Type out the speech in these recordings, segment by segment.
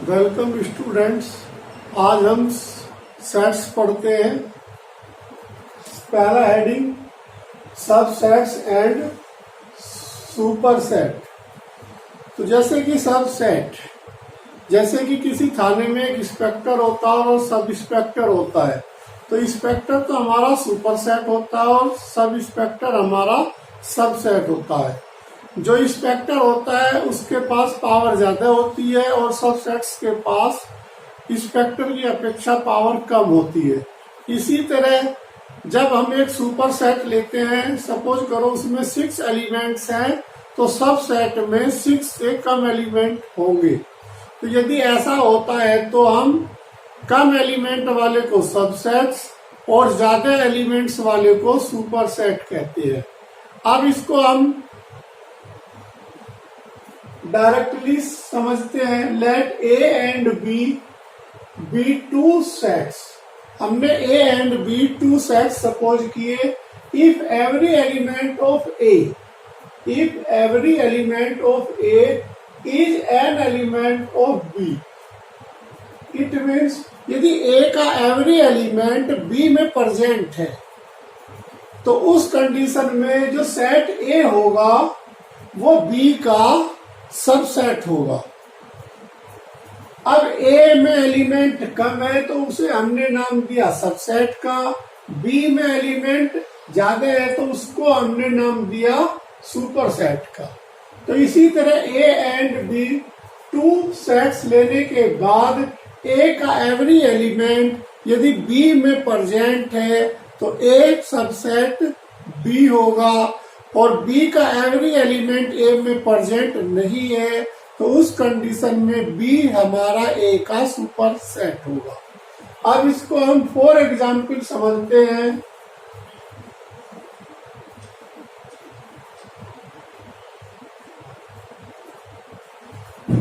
Welcome students. आज हम sets पढ़ते हैं। पहला हेडिंग सब सेट्स एंड सुपर सेट। तो जैसे कि सब सेट, जैसे कि किसी थाने में एक इंस्पेक्टर होता है और सब इंस्पेक्टर होता है, तो इंस्पेक्टर तो हमारा सुपर सेट होता है और सब इंस्पेक्टर हमारा सब सेट होता है। जो इंस्पेक्टर होता है उसके पास पावर ज्यादा होती है और सब सेट्स के पास इंस्पेक्टर की अपेक्षा पावर कम होती है। इसी तरह जब हम एक सुपर सेट लेते हैं, सपोज करो उसमें 6 एलिमेंट्स हैं, तो सब सेट में 6 से कम एलिमेंट होंगे। तो यदि ऐसा होता है तो हम कम एलिमेंट वाले को सब सेट्स और ज्यादा एलिमेंट्स वाले को सुपर सेट कहते हैं। अब इसको हम डायरेक्टली समझते हैं। Let A and B two sets. हमने A and B two sets suppose किए। If every element of A is an element of B, it means यदि ए का एवरी एलिमेंट बी में प्रेजेंट है तो उस कंडीशन में जो सेट ए होगा वो बी का सबसेट होगा। अब ए में एलिमेंट कम है तो उसे हमने नाम दिया सबसेट का। बी में एलिमेंट ज्यादा है तो उसको हमने नाम दिया सुपर सेट का। तो इसी तरह A and B two sets लेने के बाद ए का एवरी एलिमेंट यदि बी में प्रेजेंट है तो ए सबसेट बी होगा, और बी का एवरी एलिमेंट ए में प्रेजेंट नहीं है तो उस कंडीशन में बी हमारा ए का सुपर सेट होगा। अब इसको हम 4 एग्जाम्पल समझते हैं।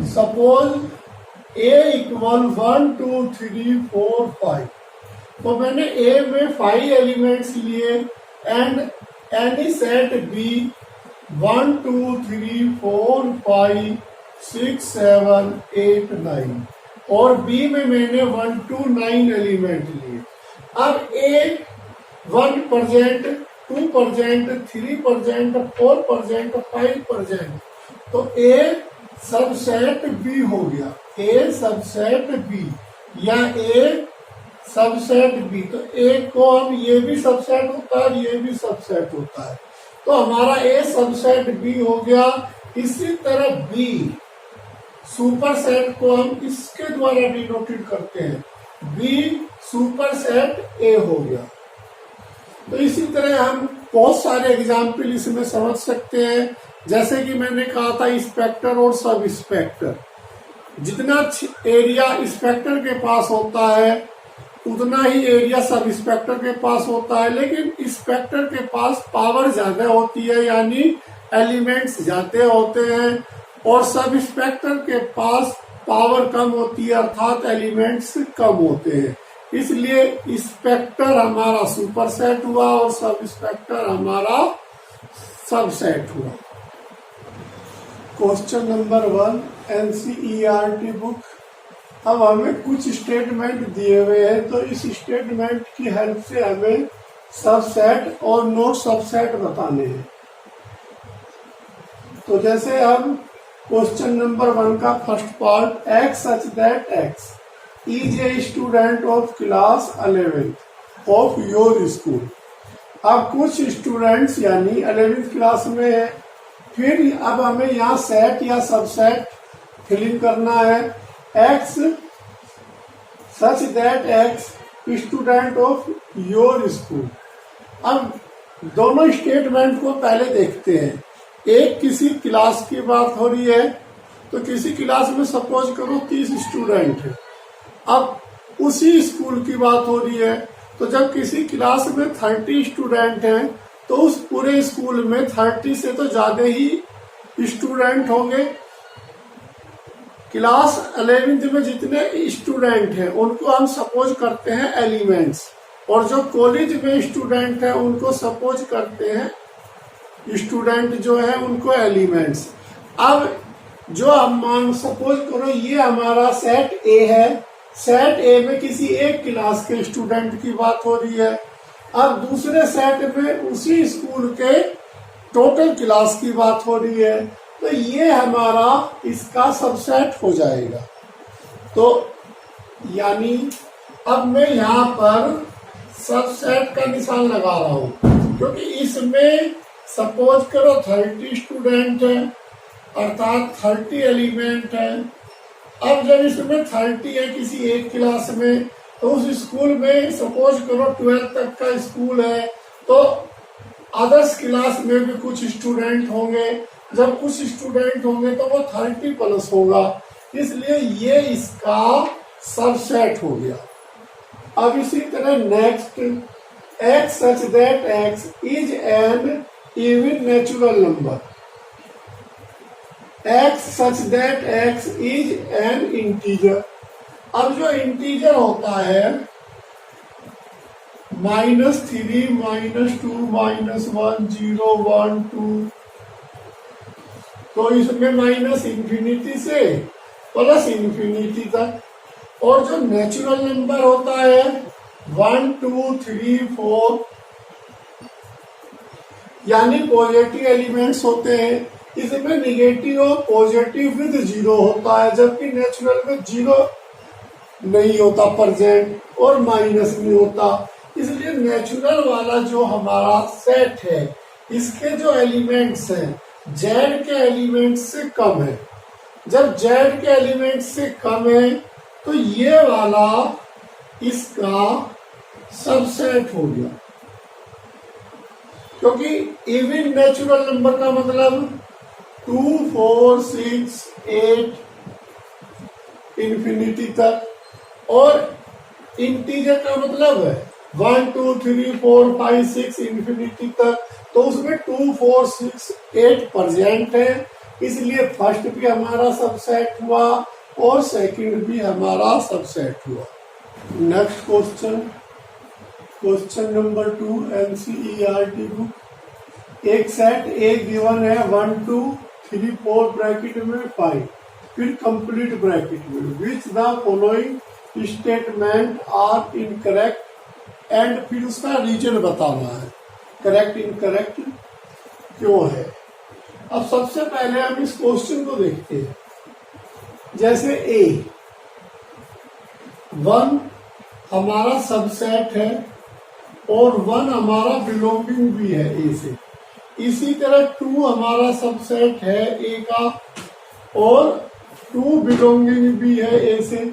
सपोज ए इक्वल 1 2 3 4 5। तो मैंने ए में 5 एलिमेंट्स लिए एंड एनी सेट बी 1 2 3 4 5 6 7 8 9 और बी में मैंने 1 2 9 एलिमेंट लिए। अब ए 1 present, 2 present, 3 present, 4 present, 5 present, तो ए सबसेट बी हो गया। ए सबसेट बी या ए सबसेट बी। तो ए को हम ये भी सबसेट होता है, ये भी सबसेट होता है, तो हमारा ए सबसेट बी हो गया। इसी तरह बी सुपर सेट को हम इसके द्वारा डिनोटेड करते हैं, बी सुपर सेट ए हो गया। तो इसी तरह हम बहुत सारे एग्जाम्पल इसमें समझ सकते हैं। जैसे कि मैंने कहा था इंस्पेक्टर और सब इंस्पेक्टर, जितना एरिया इंस्पेक्टर के पास होता है उतना ही एरिया सब इंस्पेक्टर के पास होता है, लेकिन इंस्पेक्टर के पास पावर ज्यादा होती है, यानी एलिमेंट्स ज्यादा होते हैं, और सब इंस्पेक्टर के पास पावर कम होती है, अर्थात एलिमेंट्स कम होते हैं। इसलिए इंस्पेक्टर हमारा सुपर सेट हुआ और सब इंस्पेक्टर हमारा सबसेट हुआ। Question number 1 NCERT book. अब हमें कुछ स्टेटमेंट दिए हुए हैं, तो इस स्टेटमेंट की हेल्प से हमें सबसेट और नॉट सबसेट बताने हैं। तो जैसे अब क्वेश्चन नंबर 1 का first part, x such that x is a student of class 11 of your school. अब कुछ स्टूडेंट्स यानी 11th क्लास में है, फिर अब हमें यहाँ सेट या सबसेट फिलिंग करना है। X such that x student of your school. अब दोनों स्टेटमेंट को पहले देखते हैं। एक किसी क्लास की बात हो रही है, तो किसी क्लास में सपोज करो 30 स्टूडेंट है। अब उसी स्कूल की बात हो रही है, तो जब किसी क्लास में 30 स्टूडेंट हैं तो उस पूरे स्कूल में 30 से तो ज्यादा ही स्टूडेंट होंगे। क्लास 11th में जितने स्टूडेंट हैं उनको हम सपोज करते हैं एलिमेंट्स, और जो कॉलेज में स्टूडेंट हैं उनको सपोज करते हैं स्टूडेंट जो है उनको एलिमेंट्स। अब जो हम मान सपोज करो ये हमारा सेट ए है, सेट ए में किसी एक क्लास के स्टूडेंट की बात हो रही है। अब दूसरे सेट में उसी स्कूल के टोटल क्लास की बात हो रही है, तो ये हमारा इसका सबसेट हो जाएगा। तो यानी अब मैं यहाँ पर सबसेट का निशान लगा रहा हूं, क्योंकि इसमें सपोज करो 30 स्टूडेंट है, अर्थात 30 एलिमेंट है। अब जब इसमें 30 है किसी एक क्लास में, तो उस स्कूल में सपोज करो 12 तक का स्कूल है, तो अदर्स क्लास में भी कुछ स्टूडेंट होंगे। जब कुछ स्टूडेंट होंगे तो वो 30 प्लस होगा, इसलिए ये इसका सबसेट हो गया। अब इसी तरह next, x such that x is an even natural number, x such that x is an integer। अब जो इंटीजर होता है -3, -2, -1, 0, 1, 2, तो इसमें माइनस इंफिनिटी से प्लस इंफिनिटी तक। और जो नेचुरल नंबर होता है 1, 2, 3, 4, यानी पॉजिटिव एलिमेंट्स होते हैं, इसमें निगेटिव और पॉजिटिव विद 0 होता है, जबकि नेचुरल में 0 नहीं होता प्रेजेंट और माइनस नहीं होता। इसलिए नेचुरल वाला जो हमारा सेट है, इसके जो एलिमेंट्स हैं जेड के एलिमेंट्स से कम है। जब जेड के एलिमेंट्स से कम है तो ये वाला इसका सबसेट हो गया, क्योंकि इवन नेचुरल नंबर का मतलब 2, 4, 6, 8 इंफिनिटी तक, और इंटीजर का मतलब है 1, 2, 3, 4, 5, 6 इंफिनिटी तक। तो उसमें 2, 4, 6, 8 प्रेजेंट है, इसलिए फर्स्ट भी हमारा सबसेट हुआ और सेकंड भी हमारा सबसेट हुआ। Next question, question number 2 NCERT book. एक सेट ए गिवन है 1, 2, 3, 4 ब्रैकेट में 5, फिर कंप्लीट ब्रैकेट में which the following statement are incorrect and फिर उसका रीजन बताना है, करेक्ट इनकरेक्ट क्यों है। अब सबसे पहले हम इस क्वेश्चन को देखते हैं। जैसे ए 1 हमारा सबसेट है और 1 हमारा बिलोंगिंग भी है ए से। इसी तरह 2 हमारा सबसेट है ए का और 2 बिलोंगिंग भी है ए से।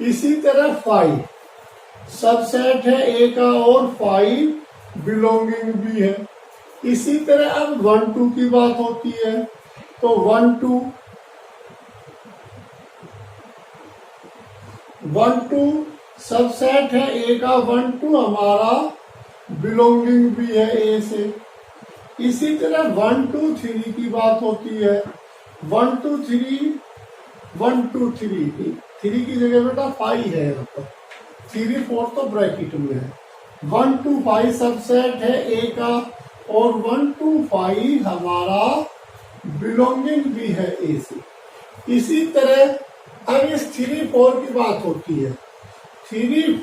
इसी तरह 5 सबसेट है ए का और 5 बिलोंगिंग भी है। इसी तरह अब 1, 2 की बात होती है, तो 1, 2 सबसेट है ए का, 1, 2 हमारा बिलोंगिंग भी है ए से। इसी तरह 1, 2, 3 की बात होती है, 1, 2, 3, 1, 2, 3, 3 की जगह बेटा 5 है यहाँ पर, 3, 4 तो ब्रैकेट में है। 1, 2, 5 सबसेट है ए का और 1, 2, 5 हमारा बिलोंगिंग भी है ए से। इसी तरह अब इस 3, 4 की बात होती है, 3,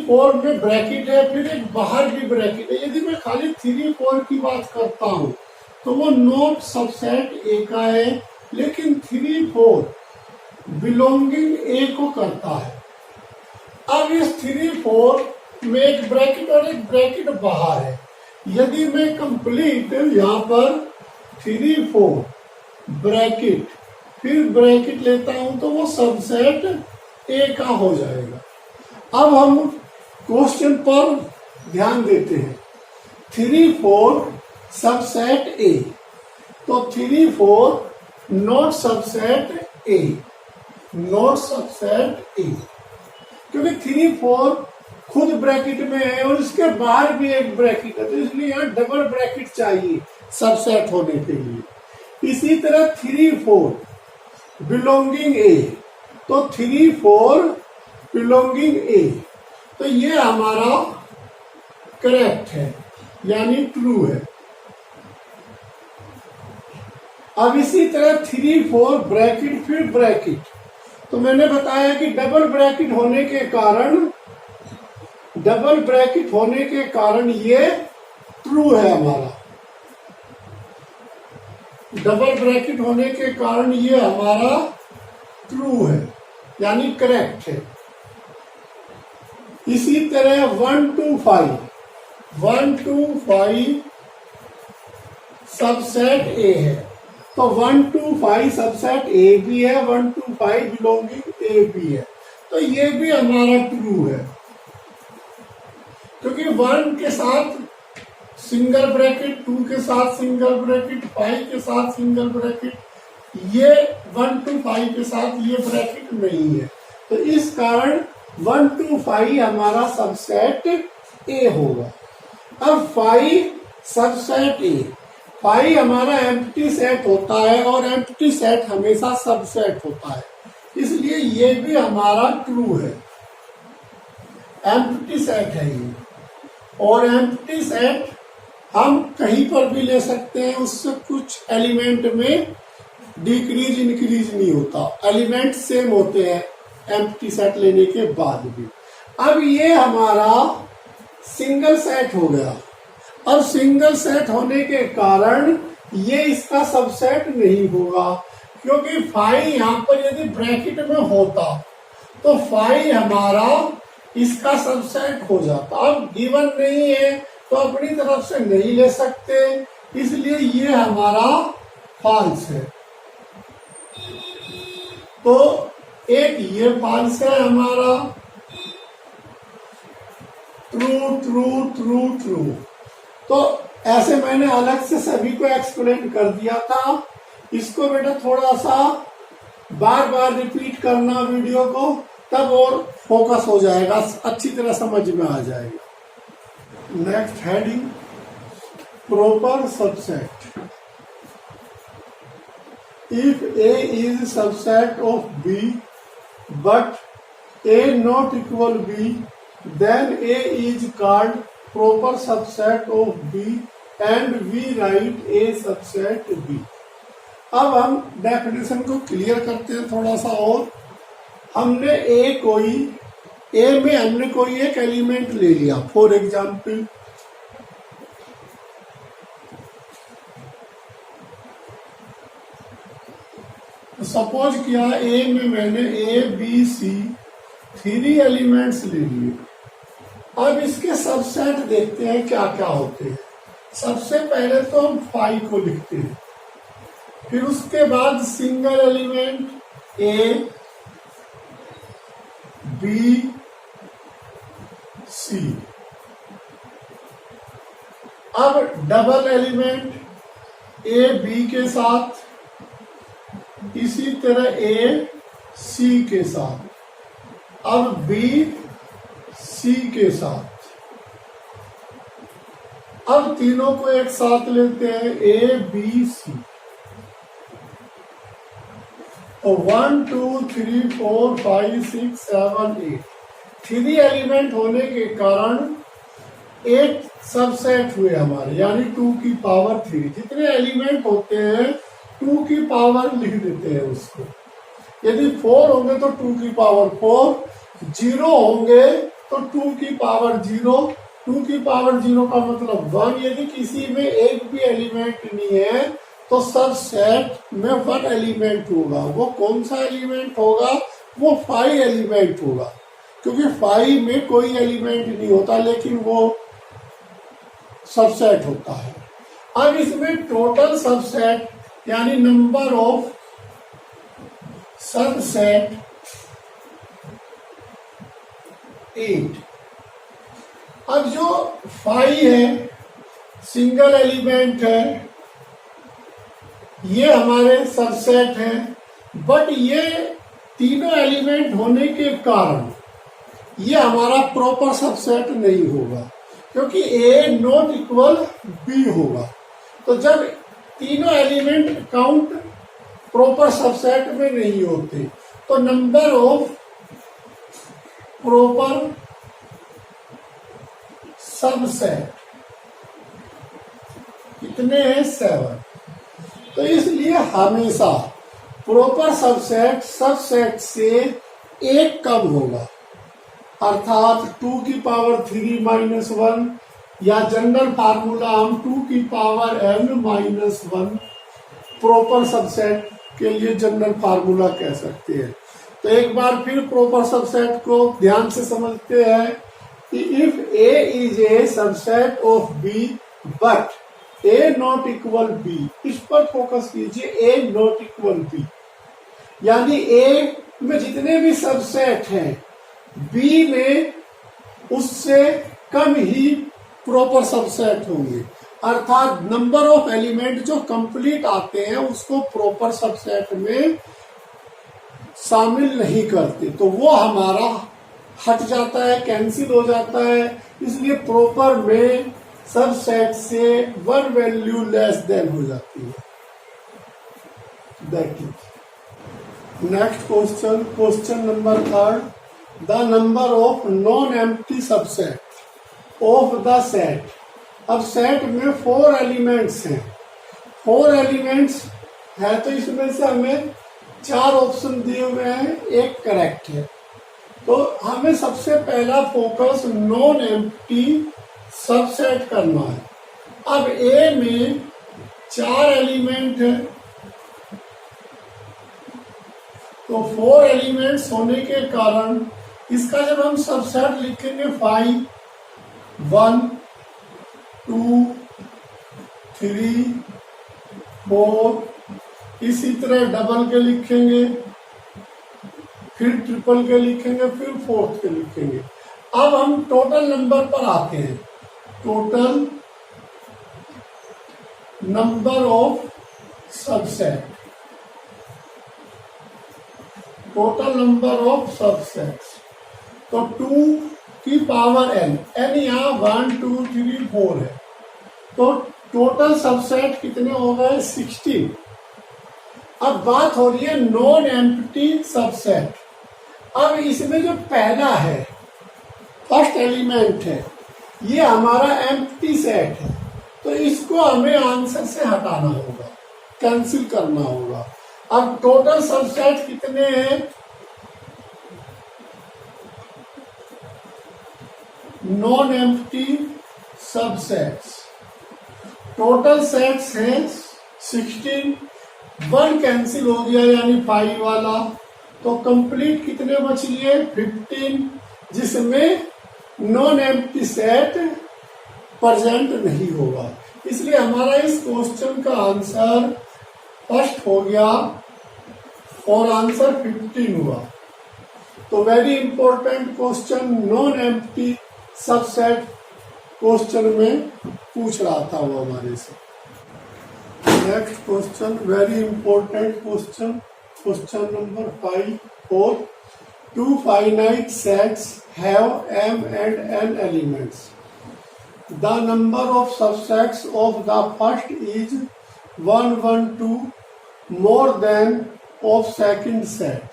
4 में ब्रैकेट है, फिर एक बाहर भी ब्रैकेट है। यदि मैं खाली 3, 4 की बात करता हूं तो वो नॉट सबसेट ए का है, लेकिन 3, 4 बिलोंगिंग ए को करता है। अब इस 3, 4 में एक ब्रैकेट और एक ब्रैकेट बाहर है। यदि मैं कंप्लीट यहाँ पर 3, 4 ब्रैकेट फिर ब्रैकेट लेता हूं तो वो सबसेट ए का हो जाएगा। अब हम क्वेश्चन पर ध्यान देते हैं। 3, 4 सबसेट ए, तो 3, 4 not subset A, not subset A, क्योंकि 3, 4 खुद ब्रैकेट में है और इसके बाहर भी एक ब्रैकेट है, तो इसलिए यहाँ डबल ब्रैकेट चाहिए सबसेट होने के लिए। इसी तरह 3, 4 बिलोंगिंग ए, तो 3, 4 बिलोंगिंग ए, तो ये हमारा करेक्ट है यानी ट्रू है। अब इसी तरह 3 4 ब्रैकेट फिर ब्रैकेट, तो मैंने बताया कि डबल ब्रैकेट होने के कारण ये ट्रू है हमारा, डबल ब्रैकेट होने के कारण ये हमारा ट्रू है यानी करेक्ट है। इसी तरह 1 to 5 सबसेट ए है, तो 1 to 5 सबसेट ए भी है, 1 to 5 बिलोंगिंग ए भी है, तो ये भी हमारा ट्रू है क्योंकि 1 के साथ सिंगल ब्रैकेट, 2 के साथ सिंगल ब्रैकेट, 5 के साथ सिंगल ब्रैकेट, ये 1 to 5 के साथ ये ब्रैकेट नहीं है, तो इस कारण 1 to 5 हमारा सबसेट ए होगा। अब 5 सबसेट ए, 5 हमारा एम्प्टी सेट होता है और एम्प्टी सेट हमेशा सबसेट होता है, इसलिए ये भी हमारा ट्रू है, एम्प्टी सेट है ये। और एम्प्टी सेट हम कहीं पर भी ले सकते हैं, उससे कुछ एलिमेंट में डिक्रीज इंक्रीज नहीं होता, एलिमेंट सेम होते हैं एम्प्टी सेट लेने के बाद भी। अब ये हमारा सिंगल सेट हो गया, अब सिंगल सेट होने के कारण ये इसका सबसेट नहीं होगा क्योंकि 5 यहाँ पर यदि ब्रैकेट में होता तो 5 हमारा इसका सबसेट हो जाता। अब गिवन नहीं है तो अपनी तरफ से नहीं ले सकते, इसलिए ये हमारा फॉल्स है। तो एक ये फॉल्स है हमारा, ट्रू ट्रू ट्रू ट्रू। तो ऐसे मैंने अलग से सभी को एक्सप्लेन कर दिया था, इसको बेटा थोड़ा सा बार बार रिपीट करना वीडियो को, तब और फोकस हो जाएगा, अच्छी तरह समझ में आ जाएगा। Next heading, proper subset. If A is subset of B but A not equal B, then A is called proper subset of B and we write A subset B. अब हम डेफिनेशन को क्लियर करते हैं थोड़ा सा और। हमने ए में हमने कोई एक एलिमेंट ले लिया, फॉर एग्जाम्पल सपोज किया ए में मैंने ए बी सी 3 एलिमेंट्स ले लिए। अब इसके सबसेट देखते हैं क्या क्या होते हैं। सबसे पहले तो हम 5 को लिखते हैं, फिर उसके बाद single element A B C, अब डबल एलिमेंट ए बी के साथ, इसी तरह ए सी के साथ, अब बी सी के साथ। अब तीनों को एक साथ लेते हैं, ए बी सी। तो 1 2 3 4 5 6 7 8 3 एलिमेंट होने के कारण 8 सबसेट हुए हमारे, यानी 2 की पावर 3। जितने एलिमेंट होते हैं 2 की पावर लिख देते हैं उसको। यदि 4 होंगे तो 2 की पावर 4, 0 होंगे तो 2 की पावर 0, 2 की पावर 0 का मतलब 1। यदि किसी में एक भी एलिमेंट नहीं है तो सब सेट में 1 एलिमेंट होगा। वो कौन सा एलिमेंट होगा? वो 5 एलिमेंट होगा, क्योंकि 5 में कोई एलिमेंट नहीं होता लेकिन वो सबसेट होता है। अब इसमें टोटल सबसेट यानी नंबर ऑफ सबसेट 8। अब जो 5 है सिंगल एलिमेंट है, ये हमारे सबसेट है, बट ये तीनों एलिमेंट होने के कारण ये हमारा प्रॉपर सबसेट नहीं होगा, क्योंकि ए नॉट इक्वल बी होगा। तो जब तीनों एलिमेंट काउंट प्रॉपर सबसेट में नहीं होते तो नंबर ऑफ प्रॉपर सबसेट कितने हैं? 7। तो इसलिए हमेशा प्रॉपर सबसेट सबसेट से एक कम होगा, अर्थात 2 की पावर 3 माइनस 1, या जनरल फार्मूला हम 2 की power n minus 1 proper subset के लिए जनरल फार्मूला कह सकते हैं। तो एक बार फिर प्रॉपर सबसेट को ध्यान से समझते हैं कि if A is a subset of B but A not equal B, इस पर फोकस कीजिए, A नॉट इक्वल B, यानी A में जितने भी सबसेट हैं B में उससे कम ही प्रॉपर सबसेट होंगे, अर्थात नंबर ऑफ एलिमेंट जो कंप्लीट आते हैं उसको प्रॉपर सबसेट में शामिल नहीं करते, तो वो हमारा हट जाता है, कैंसिल हो जाता है। इसलिए प्रॉपर में सबसेट से वन वैल्यू लेस देन हो जाती है। That is next question, question number 3, the number of non empty subset of the set. अब सेट में 4 एलिमेंट्स हैं, 4 एलिमेंट्स है तो इसमें से हमें 4 ऑप्शन दिए हुए हैं, एक करेक्ट है। तो हमें सबसे पहला फोकस नॉन एम्प्टी सबसेट करना है। अब ए में 4 एलिमेंट है, तो 4 एलिमेंट्स होने के कारण इसका जब हम सबसेट लिखेंगे 5, 1, 2, 3, 4, इसी तरह डबल के लिखेंगे, फिर ट्रिपल के लिखेंगे, फिर फोर्थ के लिखेंगे। अब हम टोटल नंबर पर आते हैं, total number of subset, total number of subsets, तो 2 की पावर n, n यहाँ 1 2 3 4 है, तो टोटल सबसेट कितने हो गए 16। अब बात हो रही है नॉन एम्प्टी सबसेट। अब इसमें जो पहला है, फर्स्ट एलिमेंट है, ये हमारा एम्प्टी सेट है, तो इसको हमें आंसर से हटाना होगा, कैंसिल करना होगा। अब टोटल सबसेट कितने हैं, non empty subsets, total sets हैं 16, 1 कैंसिल हो गया यानी 5 वाला, तो कंप्लीट कितने बच लिए 15, जिसमें नॉन एम्प्टी सेट प्रेजेंट नहीं होगा। इसलिए हमारा इस क्वेश्चन का आंसर फर्स्ट हो गया और आंसर 15 हुआ। तो very important question, non empty subset question में पूछ रहा था वो हमारे से। Next question, very important question, question number 5 4, 2 finite sets have m and n elements. The number of subsets of the first is 1 1 2 more than of second set.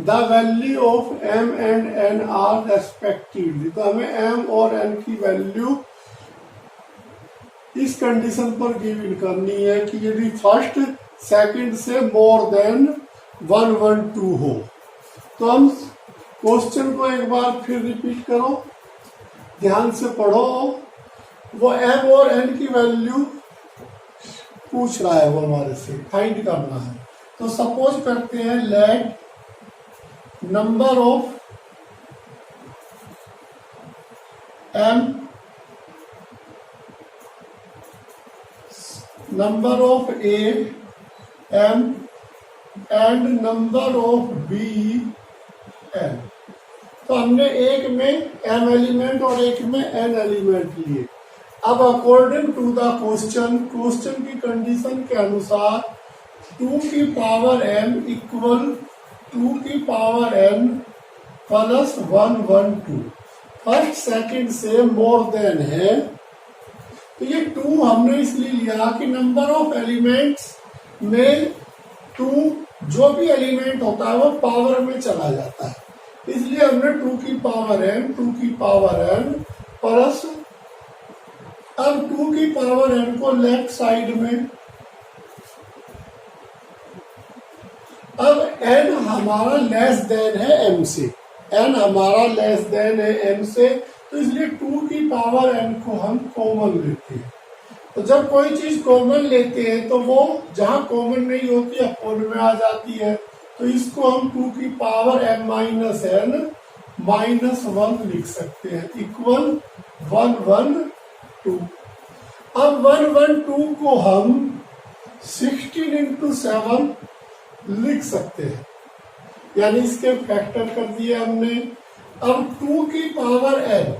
The value of m and n are respectively. तो हमें m और n की value इस condition पर given करनी है कि यदि फर्स्ट सेकंड से मोर देन 1 1 2 हो। तो हम क्वेश्चन को एक बार फिर रिपीट करो, ध्यान से पढ़ो, वो m और n की वैल्यू पूछ रहा है वो हमारे से, फाइंड करना है। तो सपोज करते हैं let number of m, number of a m and number of b n। तो हमने एक में m एलिमेंट और एक में n एलिमेंट लिए। अब according to the question, question की कंडीशन के अनुसार 2 की पावर m इक्वल 2 की power n plus 1 1 2 first second से मोर देन है। तो ये 2 हमने इसलिए लिया कि नंबर ऑफ एलिमेंट्स में 2 जो भी एलिमेंट होता है वो पावर में चला जाता है, इसलिए हमने 2 की पावर n 2 की पावर n प्लस, अब 2 की पावर n को लेफ्ट साइड में एन हमारा लेस देन है एम से, एन हमारा लेस देन है एम से, तो इसलिए 2 की पावर एन को हम कॉमन लेते हैं। तो जब कोई चीज कॉमन लेते हैं तो वो जहां कॉमन नहीं होती अपोन में आ जाती है, तो इसको हम 2 की power m minus n minus 1 लिख सकते हैं, इक्वल 1 1 2। अब 1 1 2 को हम 16 इंटू 7 लिख सकते हैं, यानी इसके फैक्टर कर दिए हमने। अब 2 की पावर n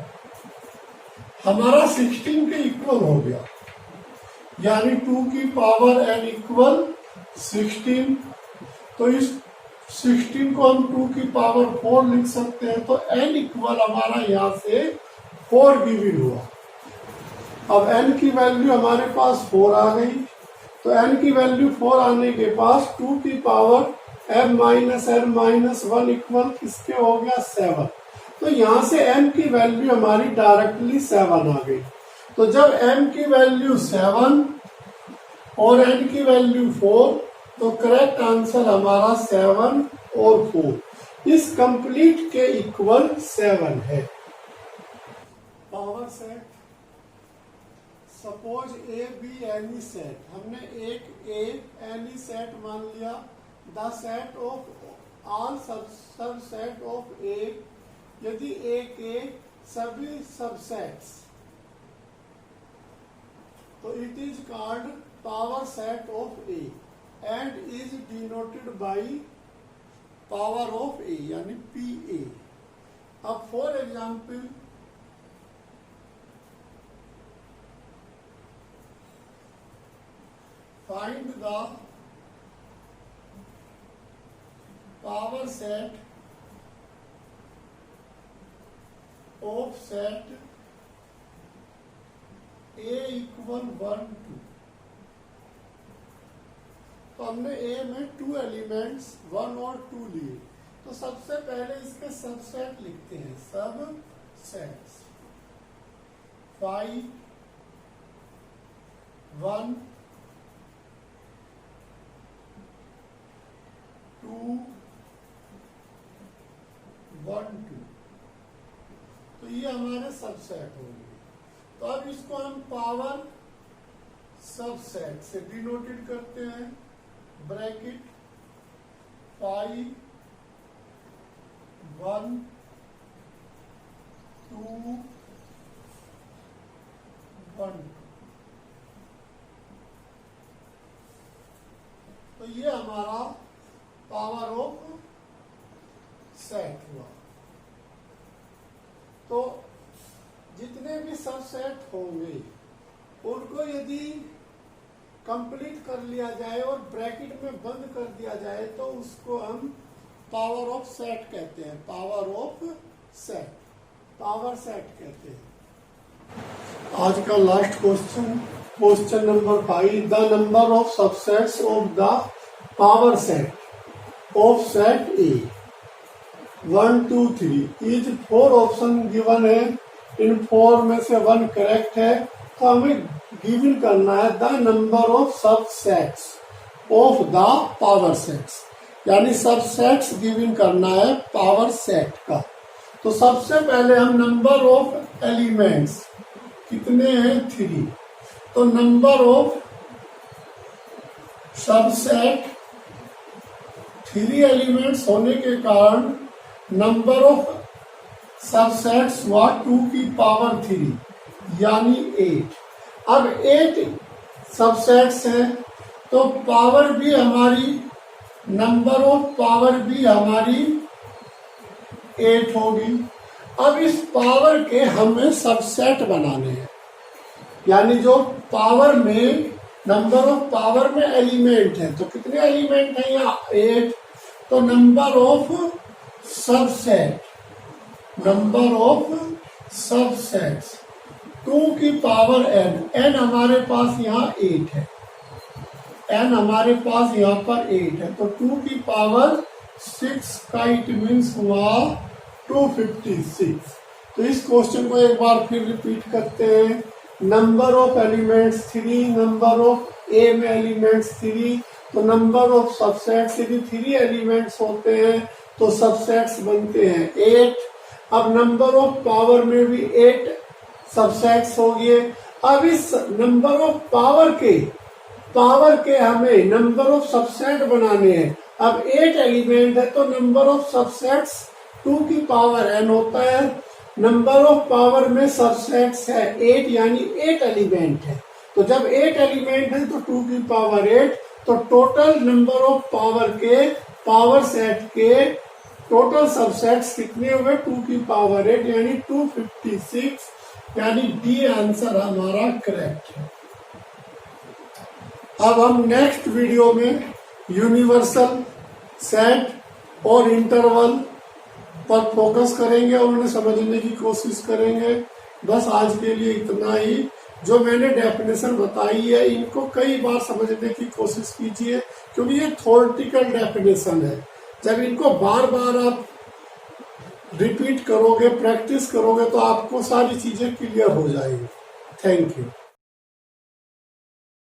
हमारा 16 के इक्वल हो गया, यानी 2 की पावर n इक्वल 16। तो इस 16 को हम 2 की पावर 4 लिख सकते हैं, तो n इक्वल हमारा यहाँ से 4 गिवन हुआ। अब n की वैल्यू हमारे पास 4 आ गई, तो n की वैल्यू 4 आने के पास 2 की power m minus n minus 1 equal किसके हो गया 7। तो यहाँ से m की वैल्यू हमारी डायरेक्टली 7 आ गई। तो जब m की वैल्यू 7 और n की वैल्यू 4, तो करेक्ट आंसर हमारा 7 और 4 इस कंप्लीट के इक्वल 7 है। Power set, suppose A B any set, हमने एक ए एनी सेट मान लिया, the set of all subset of A, यदि ए के सभी सबसेट्स, तो it is called power set of A and is denoted by power of A, यानी P A. अब for example find the power set of set A equal 1 2। तो हमने A में 2 elements 1 और 2 लिए, तो सबसे पहले इसके सबसेट लिखते हैं, सब सेट्स 5 1 2 1 2। तो ये हमारे सबसेट हो गए। तो अब इसको हम पावर सबसेट से डिनोटेड करते हैं, ब्रैकेट 5 1 2 1 2। तो ये हमारा पावर ऑफ सेट हुआ। तो जितने भी सबसेट होंगे उनको यदि कंप्लीट कर लिया जाए और ब्रैकेट में बंद कर दिया जाए, तो उसको हम पावर ऑफ सेट कहते हैं, power of set, power set कहते हैं। आज का last question, question number 5, the number of subsets of the power set of set A 1 2 3 is 4 option given है, इन 4 में से 1 करेक्ट है। तो हमें गिवन करना है the number of subsets of the power sets, यानी सबसेट्स गिवन करना है पावर सेट का। तो सबसे पहले हम नंबर ऑफ एलिमेंट्स कितने हैं 3, तो नंबर ऑफ सबसेट 3 एलिमेंट्स होने के कारण नंबर ऑफ सबसेट्स हुआ 2 की पावर 3, यानी 8। अब 8 सबसेट्स है, तो पावर भी हमारी, नंबर ऑफ पावर भी हमारी 8 होगी। अब इस पावर के हमें सबसेट बनाने हैं, यानी जो पावर में, नंबर ऑफ पावर में एलिमेंट है, तो कितने एलिमेंट है यहाँ 8, तो number of subset, number of subsets 2 की पावर n हमारे पास यहाँ 8 है, n हमारे पास यहाँ पर 8 है, तो 2 की पावर 6 का इट मीन्स हुआ 256। तो इस क्वेश्चन को एक बार फिर रिपीट करते हैं। Number of elements 3, number of A में एलिमेंट्स 3 तो नंबर ऑफ सबसेट्स यदि 3 एलिमेंट्स होते हैं तो सबसेट्स बनते हैं 8। अब नंबर ऑफ पावर में भी 8 सबसेट्स हो गए। अब इस नंबर ऑफ पावर के हमें नंबर ऑफ सबसेट बनाने हैं। अब 8 एलिमेंट है तो नंबर ऑफ सबसेट्स 2 की पावर n होता है। नंबर ऑफ पावर में सबसेट्स है 8 यानी 8 एलिमेंट है। तो जब 8 एलिमेंट है तो 2 की पावर 8, तो टोटल नंबर ऑफ पावर के पावर सेट के टोटल सबसेट्स कितने हुए 2 की पावर 8 यानी 256, यानी डी आंसर हमारा करेक्ट है। अब हम नेक्स्ट वीडियो में यूनिवर्सल सेट और इंटरवल पर फोकस करेंगे और उन्हें समझने की कोशिश करेंगे। बस आज के लिए इतना ही। जो मैंने डेफिनेशन बताई है इनको कई बार समझने की कोशिश कीजिए, क्योंकि ये थ्योरेटिकल डेफिनेशन है। जब इनको बार बार आप रिपीट करोगे, प्रैक्टिस करोगे, तो आपको सारी चीजें क्लियर हो जाएंगी। Thank you.